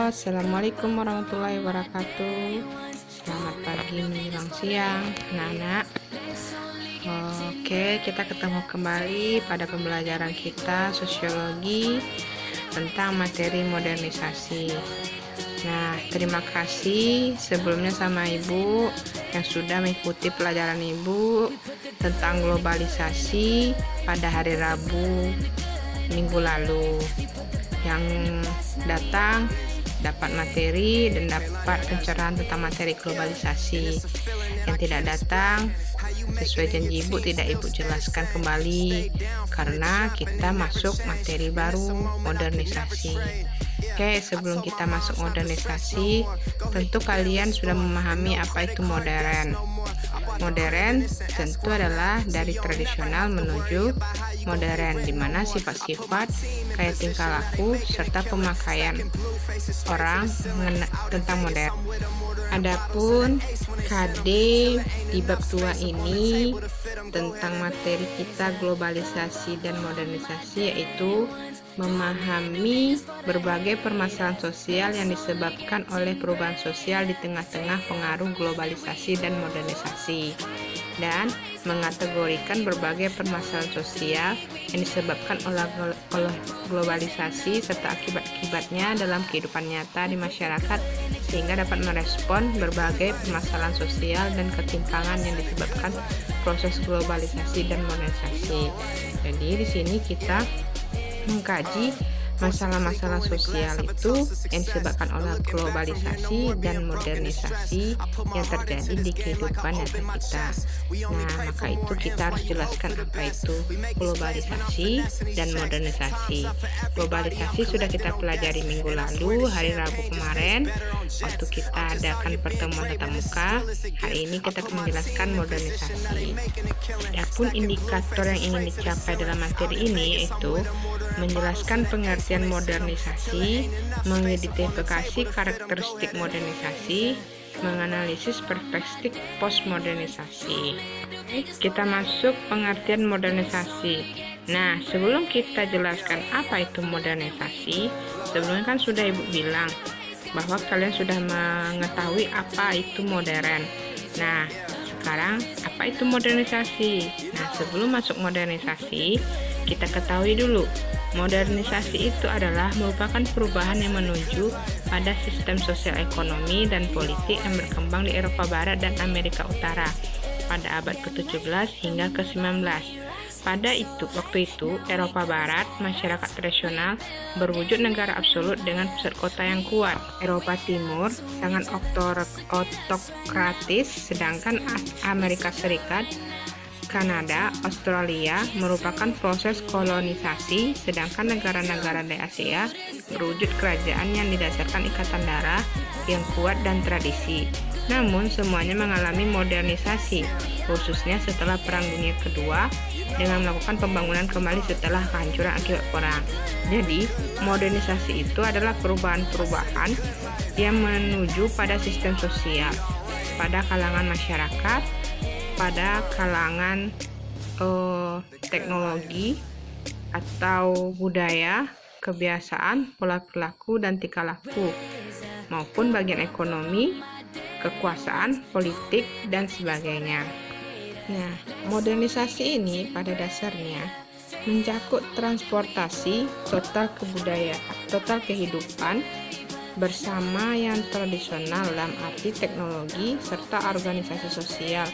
Halo, assalamualaikum warahmatullahi wabarakatuh. Selamat pagi menjelang siang, anak-anak. Oke, kita ketemu kembali pada pembelajaran kita sosiologi tentang materi modernisasi. Nah, terima kasih sebelumnya sama Ibu yang sudah mengikuti pelajaran Ibu tentang globalisasi pada hari Rabu minggu lalu. Yang datang dapat materi dan dapat pencerahan tentang materi globalisasi. Yang tidak datang sesuai janji Ibu tidak Ibu jelaskan kembali karena kita masuk materi baru modernisasi. Oke, sebelum kita masuk modernisasi, tentu kalian sudah memahami apa itu modern. Modern tentu adalah dari tradisional menuju modern, di mana sifat-sifat kayak tingkah laku serta pemakaian orang tentang modern. Adapun KD di bab 2 ini tentang materi kita globalisasi dan modernisasi, yaitu memahami berbagai permasalahan sosial yang disebabkan oleh perubahan sosial di tengah-tengah pengaruh globalisasi dan modernisasi, dan mengategorikan berbagai permasalahan sosial yang disebabkan oleh globalisasi serta akibat-akibatnya dalam kehidupan nyata di masyarakat sehingga dapat merespon berbagai permasalahan sosial dan ketimpangan yang disebabkan proses globalisasi dan modernisasi. Jadi di sini kita mengkaji masalah-masalah sosial itu yang disebabkan oleh globalisasi dan modernisasi yang terjadi di kehidupan nyata kita. Nah, maka itu kita harus jelaskan apa itu globalisasi dan modernisasi. Globalisasi sudah kita pelajari minggu lalu, hari Rabu kemarin, waktu kita adakan pertemuan tatap muka. Hari ini kita akan menjelaskan modernisasi. Adapun indikator yang ingin dicapai dalam materi ini yaitu menjelaskan pengertian modernisasi, mengidentifikasi karakteristik modernisasi, menganalisis perspektif postmodernisasi. Kita masuk pengertian modernisasi. Nah, sebelum kita jelaskan apa itu modernisasi, sebelumnya kan sudah Ibu bilang bahwa kalian sudah mengetahui apa itu modern. Nah, sekarang apa itu modernisasi? Nah, sebelum masuk modernisasi, kita ketahui dulu, modernisasi itu adalah merupakan perubahan yang menuju pada sistem sosial ekonomi dan politik yang berkembang di Eropa Barat dan Amerika Utara pada abad ke-17 hingga ke-19. Pada waktu itu, Eropa Barat, masyarakat tradisional, berwujud negara absolut dengan pusat kota yang kuat. Eropa Timur sangat otokratis, sedangkan Amerika Serikat, Kanada, Australia merupakan proses kolonisasi, sedangkan negara-negara di Asia berwujud kerajaan yang didasarkan ikatan darah yang kuat dan tradisi. Namun semuanya mengalami modernisasi, khususnya setelah Perang Dunia Kedua dengan melakukan pembangunan kembali setelah kehancuran akibat perang. Jadi, modernisasi itu adalah perubahan-perubahan yang menuju pada sistem sosial, pada kalangan masyarakat, pada kalangan teknologi atau budaya, kebiasaan, pola perilaku, dan tingkah laku, maupun bagian ekonomi, kekuasaan, politik, dan sebagainya. Nah, modernisasi ini pada dasarnya mencakup transportasi, total kehidupan bersama yang tradisional dalam arti teknologi serta organisasi sosial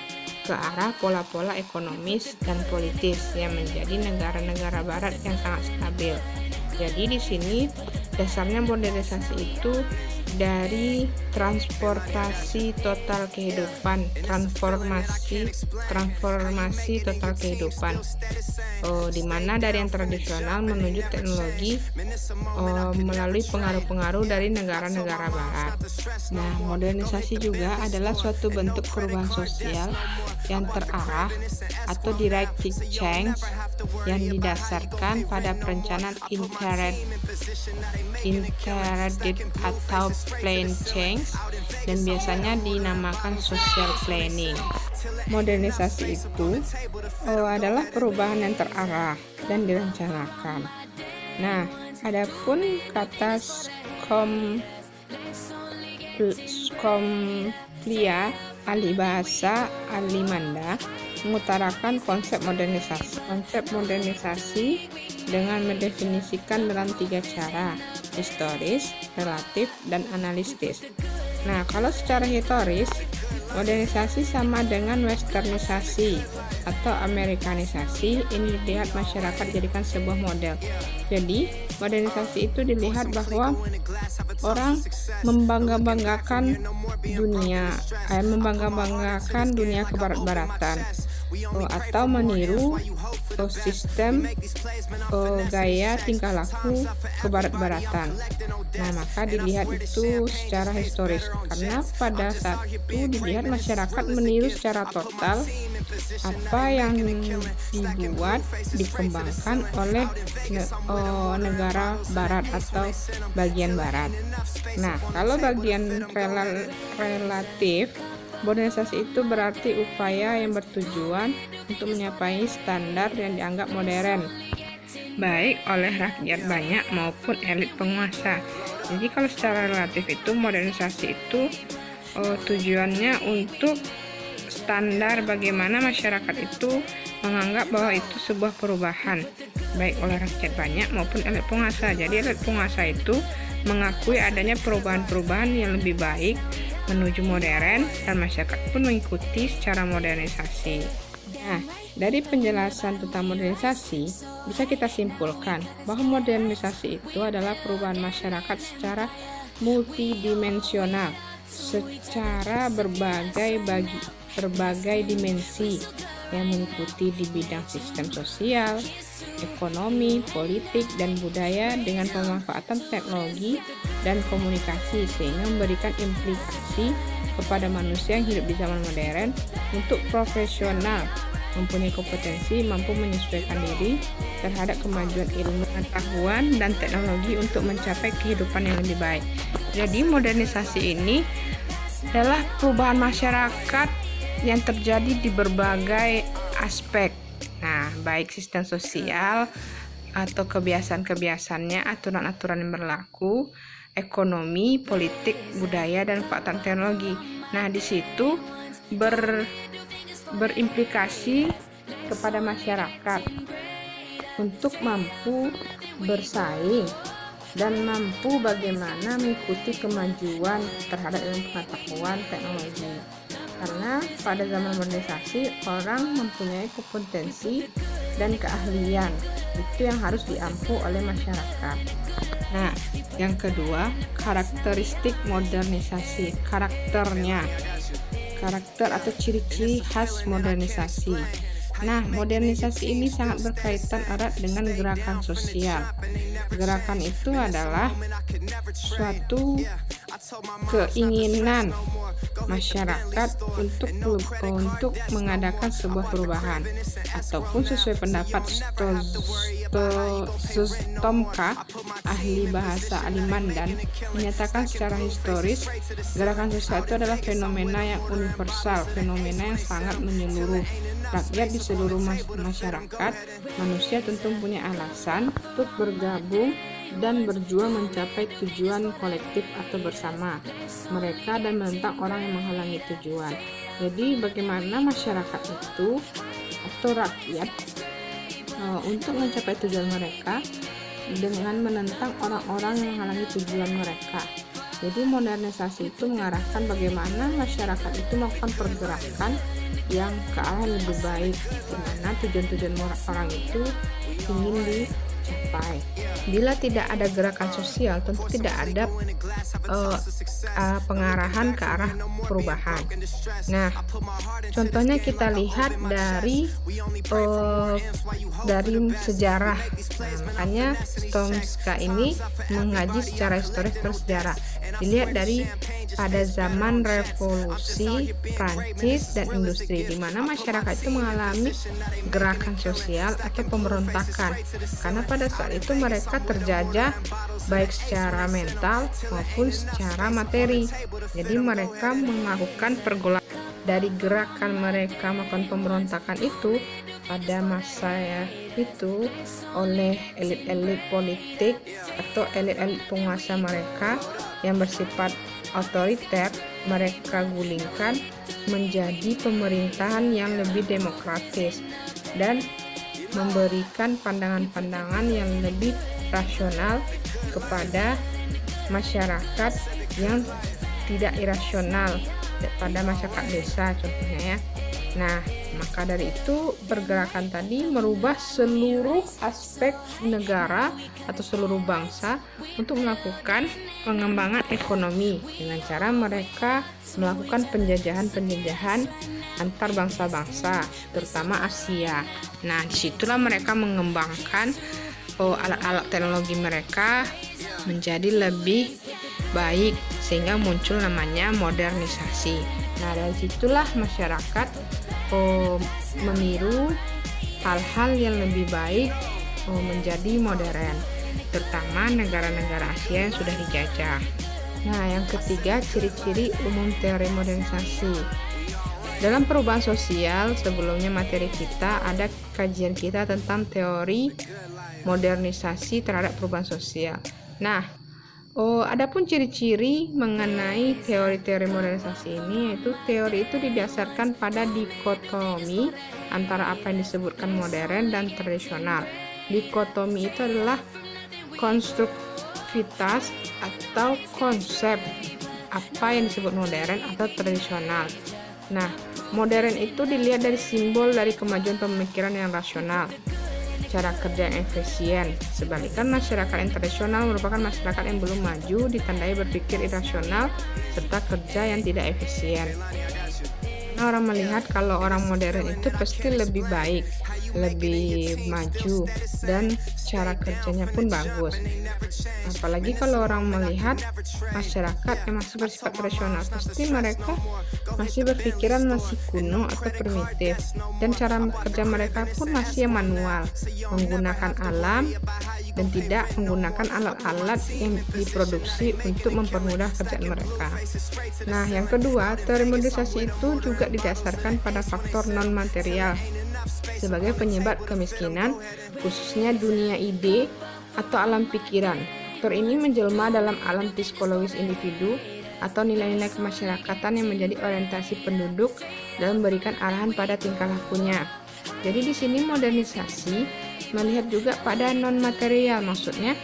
ke arah pola-pola ekonomis dan politis yang menjadi negara-negara barat yang sangat stabil. Jadi di sini dasarnya modernisasi itu dari transformasi total kehidupan, transformasi total kehidupan, di mana dari yang tradisional menuju teknologi melalui pengaruh-pengaruh dari negara-negara barat. Nah, modernisasi juga adalah suatu bentuk perubahan sosial yang terarah atau directed change yang didasarkan pada perencanaan integrated atau planned change dan biasanya dinamakan social planning. Modernisasi itu adalah perubahan yang terarah dan direncanakan. Nah, adapun kata Komplia, ahli bahasa Alimanda, mengutarakan konsep modernisasi. Konsep modernisasi dengan mendefinisikan dalam 3 cara: historis, relatif, dan analitis. Nah, kalau secara historis, modernisasi sama dengan westernisasi atau amerikanisasi. Ini dilihat masyarakat jadikan sebuah model. Jadi, modernisasi itu dilihat bahwa orang membangga-banggakan dunia kebarat-baratan, atau meniru sistem gaya tingkah laku kebarat-baratan. Nah, maka dilihat itu secara historis, karena pada saat itu dilihat masyarakat meniru secara total apa yang dibuat, dikembangkan oleh negara barat atau bagian barat. Nah, kalau bagian relatif, modernisasi itu berarti upaya yang bertujuan untuk mencapai standar yang dianggap modern, baik oleh rakyat banyak maupun elit penguasa. Jadi kalau secara relatif itu, modernisasi itu tujuannya untuk standar bagaimana masyarakat itu menganggap bahwa itu sebuah perubahan, baik oleh rakyat banyak maupun elit penguasa. Jadi elit penguasa itu mengakui adanya perubahan-perubahan yang lebih baik menuju modern, dan masyarakat pun mengikuti secara modernisasi. Nah, dari penjelasan tentang modernisasi, bisa kita simpulkan bahwa modernisasi itu adalah perubahan masyarakat secara multidimensional, secara berbagai dimensi yang mengikuti di bidang sistem sosial, ekonomi, politik, dan budaya dengan pemanfaatan teknologi dan komunikasi, sehingga memberikan implikasi kepada manusia yang hidup di zaman modern untuk profesional, mempunyai kompetensi, mampu menyesuaikan diri terhadap kemajuan ilmu, pengetahuan, dan teknologi untuk mencapai kehidupan yang lebih baik. Jadi modernisasi ini adalah perubahan masyarakat yang terjadi di berbagai aspek. Nah, baik sistem sosial atau kebiasaan-kebiasaannya, aturan-aturan yang berlaku, ekonomi, politik, budaya, dan faktor teknologi. Nah, di situ berimplikasi kepada masyarakat untuk mampu bersaing dan mampu bagaimana mengikuti kemajuan terhadap ilmu pengetahuan teknologi. Karena pada zaman modernisasi, orang mempunyai kompetensi dan keahlian, itu yang harus diampu oleh masyarakat. Nah, yang kedua, karakteristik modernisasi. Karakter atau ciri-ciri khas modernisasi. Nah, modernisasi ini sangat berkaitan erat dengan gerakan sosial. Gerakan itu adalah suatu keinginan masyarakat untuk mengadakan sebuah perubahan, ataupun sesuai pendapat Stomka, ahli bahasa Alimandan, menyatakan secara historis gerakan sosial itu adalah fenomena yang universal, fenomena yang sangat menyeluruh. Rakyat di seluruh masyarakat, manusia tentu punya alasan untuk bergabung dan berjuang mencapai tujuan kolektif atau bersama mereka dan menentang orang yang menghalangi tujuan. Jadi bagaimana masyarakat itu atau rakyat untuk mencapai tujuan mereka dengan menentang orang-orang yang menghalangi tujuan mereka. Jadi modernisasi itu mengarahkan bagaimana masyarakat itu melakukan pergerakan yang ke arah lebih baik, di mana tujuan-tujuan orang itu ingin dicapai. Bila tidak ada gerakan sosial, tentu tidak ada pengarahan ke arah perubahan. Nah, contohnya kita lihat dari sejarah. Nah, makanya Stomska ini mengaji secara historis bersejarah. Dilihat dari pada zaman revolusi Prancis dan industri, di mana masyarakat itu mengalami gerakan sosial atau pemberontakan, karena pada saat itu mereka terjajah baik secara mental maupun secara materi. Jadi mereka melakukan pergolakan. Dari gerakan mereka melakukan pemberontakan itu, pada masa itu oleh elit-elit politik atau elit-elit penguasa mereka yang bersifat otoriter, mereka gulingkan menjadi pemerintahan yang lebih demokratis dan memberikan pandangan-pandangan yang lebih rasional kepada masyarakat yang tidak irasional, pada masyarakat desa contohnya ya. Nah, maka dari itu pergerakan tadi merubah seluruh aspek negara atau seluruh bangsa untuk melakukan pengembangan ekonomi dengan cara mereka melakukan penjajahan antar bangsa-bangsa, terutama Asia. Nah, disitulah mereka mengembangkan alat-alat teknologi mereka menjadi lebih baik sehingga muncul namanya modernisasi. Nah, dari situlah masyarakat meniru hal-hal yang lebih baik menjadi modern, terutama negara-negara Asia yang sudah dijajah. Nah, yang ketiga, ciri-ciri umum teori modernisasi. Dalam perubahan sosial, sebelumnya materi kita ada kajian kita tentang teori modernisasi terhadap perubahan sosial. Nah, adapun ciri-ciri mengenai teori-teori modernisasi ini, yaitu teori itu didasarkan pada dikotomi antara apa yang disebutkan modern dan tradisional. Dikotomi itu adalah konstruktivitas atau konsep apa yang disebut modern atau tradisional. Nah, modern itu dilihat dari simbol dari kemajuan pemikiran yang rasional, cara kerja yang efisien. Sebaliknya, masyarakat yang tradisional merupakan masyarakat yang belum maju, ditandai berpikir irasional serta kerja yang tidak efisien. Nah, orang melihat kalau orang modern itu pasti lebih baik, lebih maju, dan cara kerjanya pun bagus. Apalagi kalau orang melihat masyarakat yang masih bersifat tradisional, pasti mereka masih berpikiran masih kuno atau primitif, dan cara kerja mereka pun masih yang manual, menggunakan alam dan tidak menggunakan alat-alat yang diproduksi untuk mempermudah kerjaan mereka. Nah, yang kedua, teori modernisasi itu juga didasarkan pada faktor non-material sebagai penyebab kemiskinan, khususnya dunia ide atau alam pikiran. Faktor ini menjelma dalam alam psikologis individu atau nilai-nilai kemasyarakatan yang menjadi orientasi penduduk dalam memberikan arahan pada tingkah lakunya. Jadi di sini modernisasi melihat juga pada non-material, maksudnya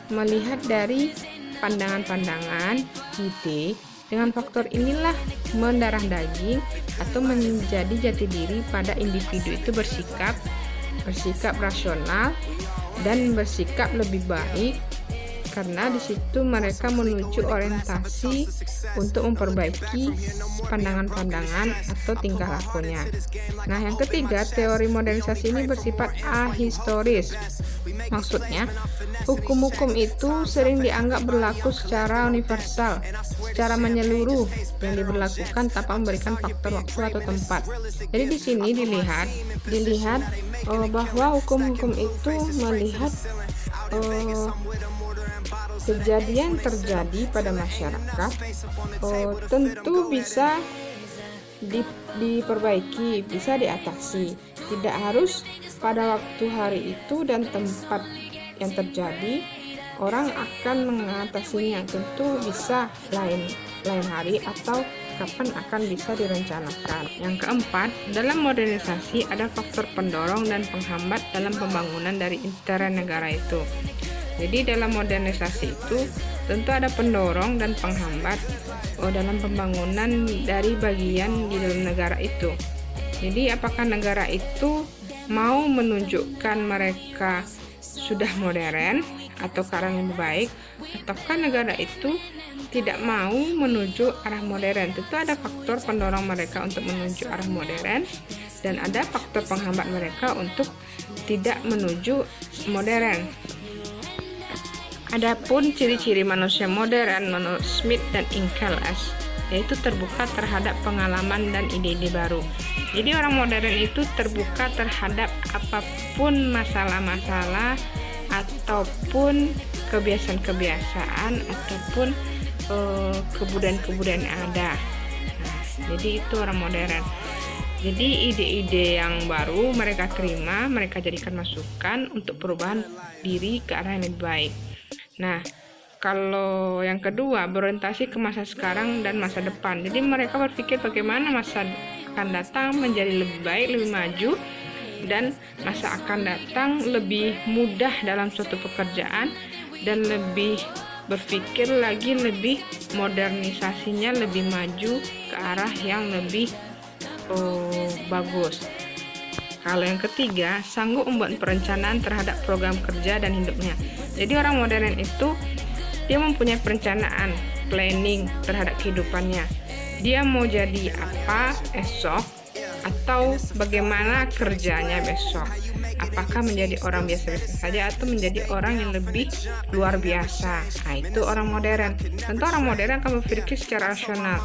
melihat dari pandangan-pandangan, ide. Dengan faktor inilah mendarah daging atau menjadi jati diri pada individu itu bersikap rasional dan bersikap lebih baik, karena di situ mereka menuju orientasi untuk memperbaiki pandangan-pandangan atau tingkah lakunya. Nah, yang ketiga, teori modernisasi ini bersifat ahistoris. Maksudnya, hukum-hukum itu sering dianggap berlaku secara universal, secara menyeluruh, yang diberlakukan tanpa memberikan faktor waktu atau tempat. Jadi di sini dilihat bahwa hukum-hukum itu melihat kejadian terjadi pada masyarakat tentu bisa diperbaiki, bisa diatasi. Tidak harus pada waktu hari itu dan tempat yang terjadi orang akan mengatasinya, tentu bisa lain hari atau kapan akan bisa direncanakan. Yang keempat, dalam modernisasi ada faktor pendorong dan penghambat dalam pembangunan dari intern negara itu. Jadi dalam modernisasi itu tentu ada pendorong dan penghambat dalam pembangunan dari bagian di dalam negara itu. Jadi apakah negara itu mau menunjukkan mereka sudah modern atau karang lebih baik, ataukah negara itu tidak mau menuju arah modern? Tentu ada faktor pendorong mereka untuk menuju arah modern dan ada faktor penghambat mereka untuk tidak menuju modern. Adapun ciri-ciri manusia modern menurut Smith dan Inkeles, yaitu terbuka terhadap pengalaman dan ide-ide baru. Jadi orang modern itu terbuka terhadap apapun masalah-masalah ataupun kebiasaan-kebiasaan ataupun kebudayaan-kebudayaan yang ada. Nah, jadi itu orang modern. Jadi ide-ide yang baru mereka terima, mereka jadikan masukan untuk perubahan diri ke arah yang lebih baik. Nah, kalau yang kedua, berorientasi ke masa sekarang dan masa depan. Jadi mereka berpikir bagaimana masa akan datang menjadi lebih baik, lebih maju, dan masa akan datang lebih mudah dalam suatu pekerjaan, dan lebih berpikir lagi lebih modernisasinya lebih maju ke arah yang lebih bagus. Kalau yang ketiga, sanggup membuat perencanaan terhadap program kerja dan hidupnya. Jadi orang modern itu dia mempunyai perencanaan, planning terhadap kehidupannya. Dia mau jadi apa esok, atau bagaimana kerjanya besok. Apakah menjadi orang biasa-biasa saja atau menjadi orang yang lebih luar biasa. Nah, itu orang modern. Tentu orang modern akan berpikir secara rasional.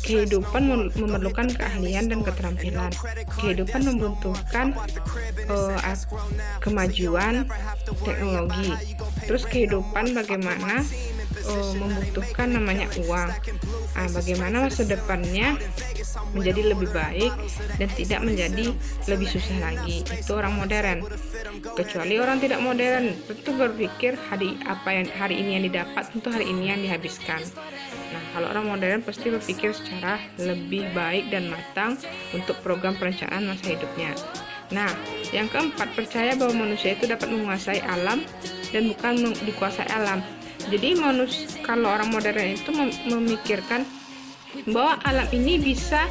Kehidupan memerlukan keahlian dan keterampilan. Kehidupan membutuhkan kemajuan teknologi. Terus kehidupan bagaimana membutuhkan namanya uang. Nah, bagaimana masa depannya menjadi lebih baik dan tidak menjadi lebih susah lagi. Itu orang modern. Kecuali orang tidak modern, tentu berpikir hari ini yang didapat, tentu hari ini yang dihabiskan. Nah, kalau orang modern pasti berpikir secara lebih baik dan matang untuk program perencanaan masa hidupnya. Nah, yang keempat, percaya bahwa manusia itu dapat menguasai alam dan bukan dikuasai alam. Jadi kalau orang modern itu memikirkan bahwa alam ini bisa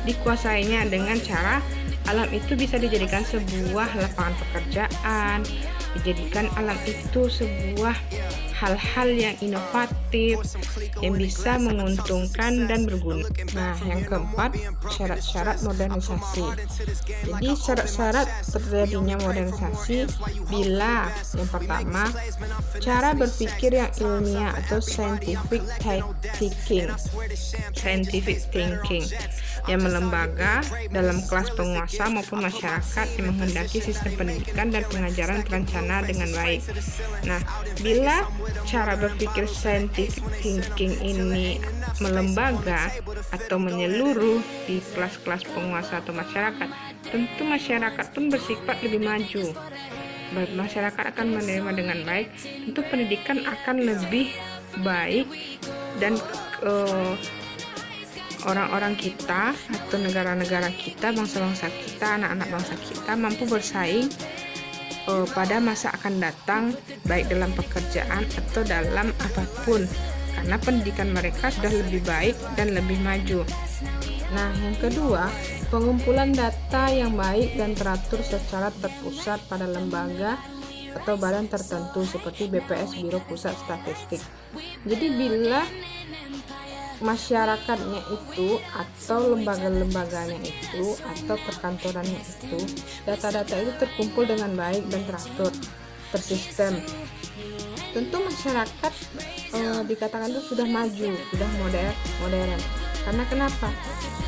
dikuasainya dengan cara alam itu bisa dijadikan sebuah lapangan pekerjaan, dijadikan alam itu sebuah hal-hal yang inovatif yang bisa menguntungkan dan berguna. Nah, yang keempat, syarat-syarat modernisasi. Jadi syarat-syarat terjadinya modernisasi bila yang pertama, cara berpikir yang ilmiah atau scientific thinking yang melembaga dalam kelas penguasa maupun masyarakat yang menghendaki sistem pendidikan dan pengajaran terencana dengan baik. Nah, bila cara berpikir scientific thinking ini melembaga atau menyeluruh di kelas-kelas penguasa atau masyarakat, tentu masyarakat pun bersifat lebih maju. Masyarakat akan menerima dengan baik, tentu pendidikan akan lebih baik, dan orang-orang kita atau negara-negara kita, bangsa-bangsa kita, anak-anak bangsa kita mampu bersaing pada masa akan datang, baik dalam pekerjaan atau dalam apapun, karena pendidikan mereka sudah lebih baik dan lebih maju. Nah, yang kedua, pengumpulan data yang baik dan teratur secara terpusat pada lembaga atau badan tertentu seperti BPS, Biro Pusat Statistik. Jadi bila masyarakatnya itu atau lembaga-lembaganya itu atau perkantorannya itu, data-data itu terkumpul dengan baik dan teratur, tersistem, tentu masyarakat dikatakan itu sudah maju, sudah modern. Karena kenapa?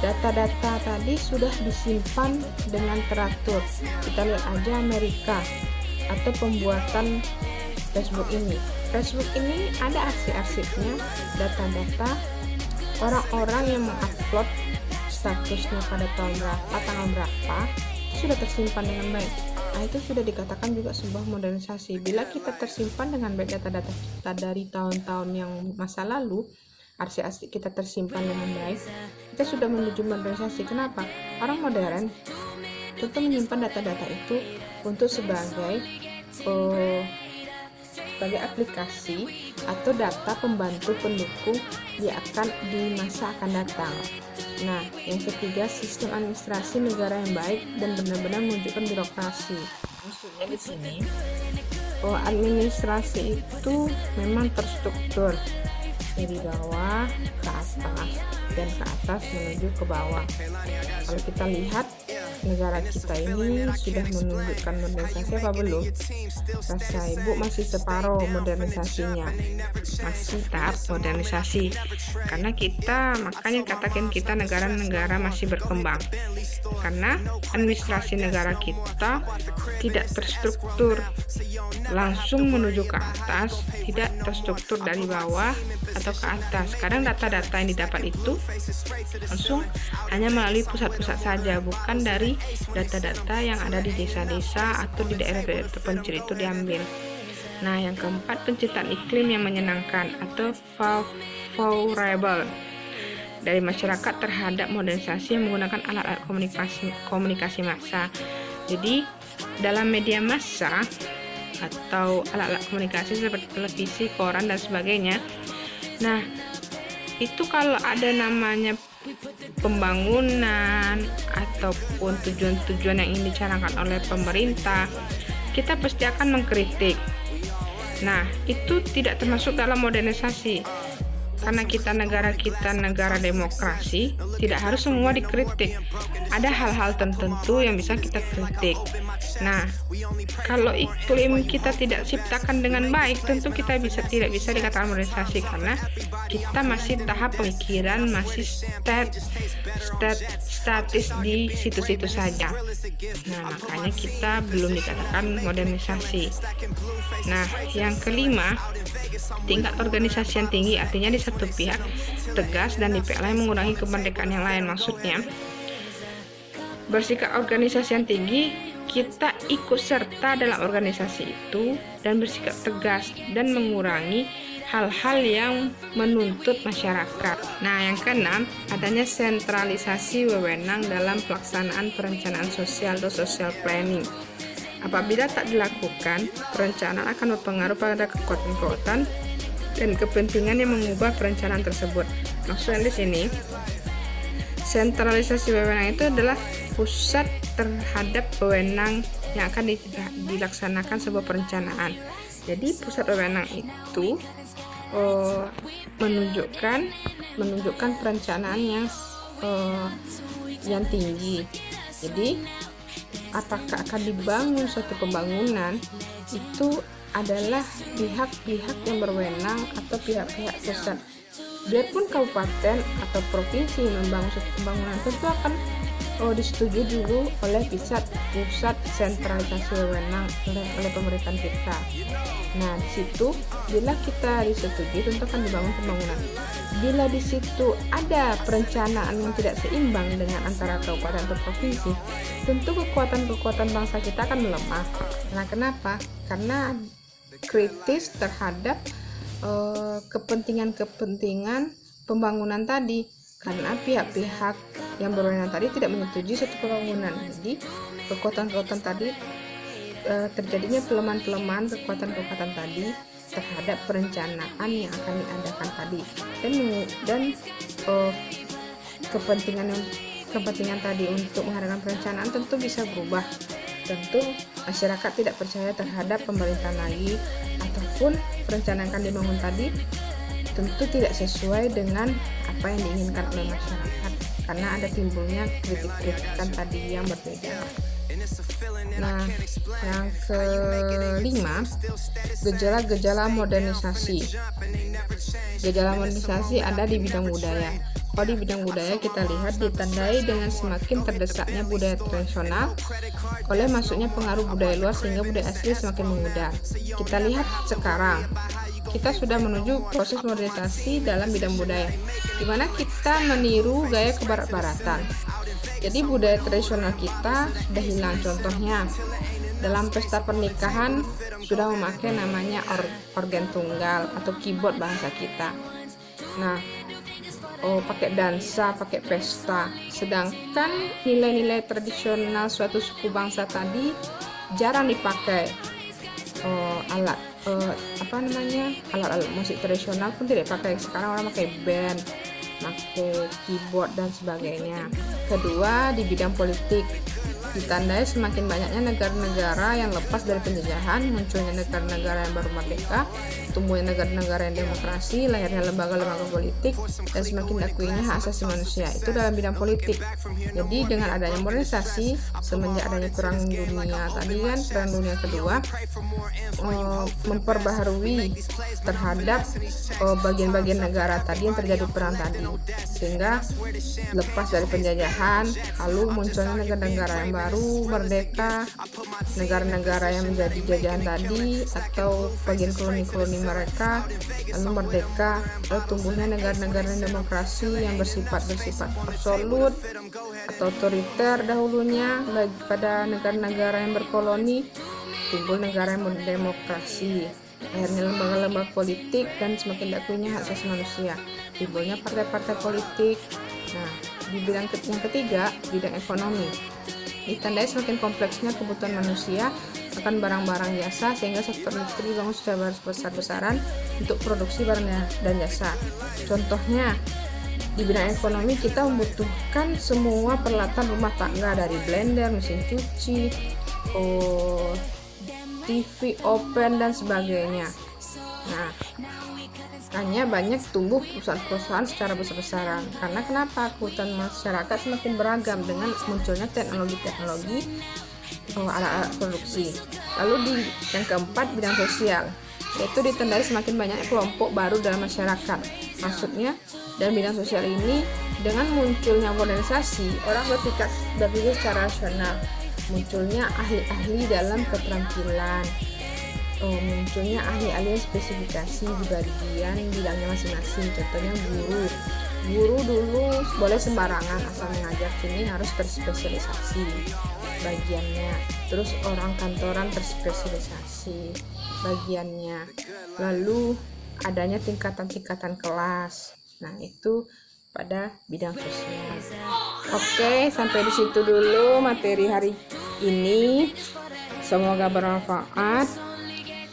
Data-data tadi sudah disimpan dengan teratur. Kita lihat aja Amerika atau pembuatan Facebook ini ada arsip-arsipnya, data-data orang-orang yang mengupload statusnya pada tanggal berapa sudah tersimpan dengan baik. Nah, itu sudah dikatakan juga sebuah modernisasi. Bila kita tersimpan dengan baik data-data kita dari tahun-tahun yang masa lalu, arsip-arsip kita tersimpan dengan baik, kita sudah menuju modernisasi. Kenapa? Orang modern tentu menyimpan data-data itu untuk sebagai aplikasi atau data pembantu pendukung di masa akan datang. Nah, yang ketiga, sistem administrasi negara yang baik dan benar-benar menunjukkan birokrasi. Maksudnya di sini, administrasi itu memang terstruktur dari bawah ke atas dan ke atas menuju ke bawah. Kalau kita lihat negara kita ini sudah menunjukkan modernisasi apa belum? Rasa ibu masih separuh modernisasinya, masih tahap modernisasi, karena makanya katakan kita negara-negara masih berkembang, karena administrasi negara kita tidak terstruktur langsung menuju ke atas, tidak terstruktur dari bawah atau ke atas. Kadang data-data yang didapat itu langsung hanya melalui pusat-pusat saja, bukan dari data-data yang ada di desa-desa atau di daerah-daerah terpencil itu diambil. Nah, yang keempat, penciptaan iklim yang menyenangkan atau favorable dari masyarakat terhadap modernisasi yang menggunakan alat-alat komunikasi massa. Jadi dalam media massa atau alat-alat komunikasi seperti televisi, koran dan sebagainya. Nah, itu kalau ada namanya pembangunan ataupun tujuan-tujuan yang ingin dicanangkan oleh pemerintah, kita pasti akan mengkritik. Nah, itu tidak termasuk dalam modernisasi. Karena kita negara demokrasi, tidak harus semua dikritik. Ada hal-hal tertentu yang bisa kita kritik. Nah, kalau iklim kita tidak ciptakan dengan baik, tentu kita tidak bisa dikatakan modernisasi, karena kita masih tahap pemikiran, masih statis di situ-situ saja. Nah, makanya kita belum dikatakan modernisasi. Nah, yang kelima, tingkat organisasi yang tinggi, artinya di satu pihak tegas dan di pihak lain mengurangi kemerdekaan yang lain. Maksudnya, bersikap organisasi yang tinggi, kita ikut serta dalam organisasi itu dan bersikap tegas dan mengurangi hal-hal yang menuntut masyarakat. Nah, yang keenam, adanya sentralisasi wewenang dalam pelaksanaan perencanaan sosial atau social planning. Apabila tak dilakukan, perencanaan akan berpengaruh pada kekuatan-kekuatan dan kepentingan yang mengubah perencanaan tersebut. Maksudnya di sini, sentralisasi wewenang itu adalah pusat terhadap wewenang yang akan dilaksanakan sebuah perencanaan. Jadi pusat wewenang itu menunjukkan perencanaan yang tinggi. Jadi apakah akan dibangun suatu pembangunan itu adalah pihak-pihak yang berwenang atau pihak-pihak pusat. Biarpun kabupaten atau provinsi membangun suatu pembangunan, tentu akan disetujui dulu oleh pusat sentralisasi wewenang oleh pemerintahan kita. Nah, di situ bila kita disetujui, tentu akan dibangun pembangunan. Bila di situ ada perencanaan yang tidak seimbang dengan antara kabupaten atau provinsi, tentu kekuatan bangsa kita akan melemah. Nah, kenapa? Karena kritis terhadap kepentingan pembangunan tadi, karena pihak-pihak yang berwenang tadi tidak menyetujui suatu pembangunan. Jadi kekuatan-kekuatan tadi terjadinya pelemahan kekuatan-kekuatan tadi terhadap perencanaan yang akan diadakan tadi, dan kepentingan tadi untuk mengadakan perencanaan tentu bisa berubah. Tentu masyarakat tidak percaya terhadap pemerintahan lagi, ataupun perencanaan yang akan dibangun tadi tentu tidak sesuai dengan apa yang diinginkan oleh masyarakat, karena ada timbulnya kritik-kritikan tadi yang berbeda. Nah, yang kelima, gejala-gejala modernisasi. Gejala modernisasi ada di bidang budaya. Di bidang budaya kita lihat ditandai dengan semakin terdesaknya budaya tradisional oleh masuknya pengaruh budaya luar, sehingga budaya asli semakin memudar. Kita lihat sekarang kita sudah menuju proses modernisasi dalam bidang budaya, di mana kita meniru gaya kebarat-baratan. Jadi budaya tradisional kita sudah hilang. Contohnya dalam pesta pernikahan sudah memakai namanya organ tunggal atau keyboard bahasa kita. Nah, pakai dansa, pakai pesta. Sedangkan nilai-nilai tradisional suatu suku bangsa tadi jarang dipakai. Alat musik tradisional pun tidak pakai. Sekarang orang pakai band, pakai keyboard dan sebagainya. Kedua, di bidang politik. Ditandai semakin banyaknya negara-negara yang lepas dari penjajahan, munculnya negara-negara yang baru merdeka, tumbuhnya negara-negara yang demokrasi, lahirnya lembaga-lembaga politik, dan semakin diakuinya hak asasi manusia. Itu dalam bidang politik. Jadi dengan adanya modernisasi, semenjak adanya Perang Dunia tadi kan, Perang Dunia Kedua, memperbaharui terhadap bagian-bagian negara tadi yang terjadi perang tadi, sehingga lepas dari penjajahan, lalu munculnya negara-negara yang baru merdeka, negara-negara yang menjadi jajahan tadi atau bagian koloni-koloni mereka lalu merdeka, lalu tumbuhnya negara-negara demokrasi yang bersifat absolut atau otoriter dahulunya. Pada negara-negara yang berkoloni timbul negara yang berdemokrasi, akhirnya lembaga-lembaga politik, dan semakin diakuinya hak asasi manusia, timbulnya partai-partai politik. Nah, di bidang yang ketiga, bidang ekonomi, ditandai semakin kompleksnya kebutuhan manusia akan barang-barang jasa, sehingga sektor industri dibangun secara besar-besaran untuk produksi barang dan jasa. Contohnya, di bidang ekonomi kita membutuhkan semua peralatan rumah tangga, dari blender, mesin cuci, TV, oven, dan sebagainya. Nah, hanya banyak tumbuh perusahaan-perusahaan secara besar-besaran. Karena kenapa? Kebutuhan masyarakat semakin beragam dengan munculnya teknologi-teknologi alat-alat produksi. Lalu di yang keempat, bidang sosial, yaitu ditandai semakin banyak kelompok baru dalam masyarakat. Maksudnya, dalam bidang sosial ini, dengan munculnya modernisasi, orang berpikir secara rasional, munculnya ahli-ahli dalam keterampilan, munculnya ahli-ahli spesifikasi di bagian bidangnya masing-masing. Contohnya guru dulu boleh sembarangan asal mengajar, kini harus terspesialisasi bagiannya. Terus orang kantoran terspesialisasi bagiannya. Lalu adanya tingkatan-tingkatan kelas. Nah, itu pada bidang sosial. Oke, sampai di situ dulu materi hari ini. Semoga bermanfaat.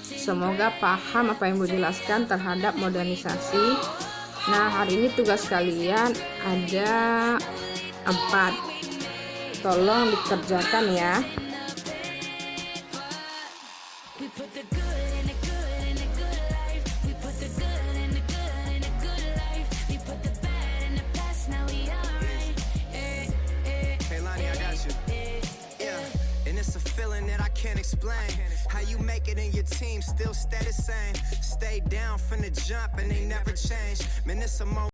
Semoga paham apa yang Ibu jelaskan terhadap modernisasi. Nah, hari ini tugas kalian ada 4. Tolong dikerjakan ya. Explain how you make it in your team still stay the same, stay down from the jump and they never change, man. It's a moment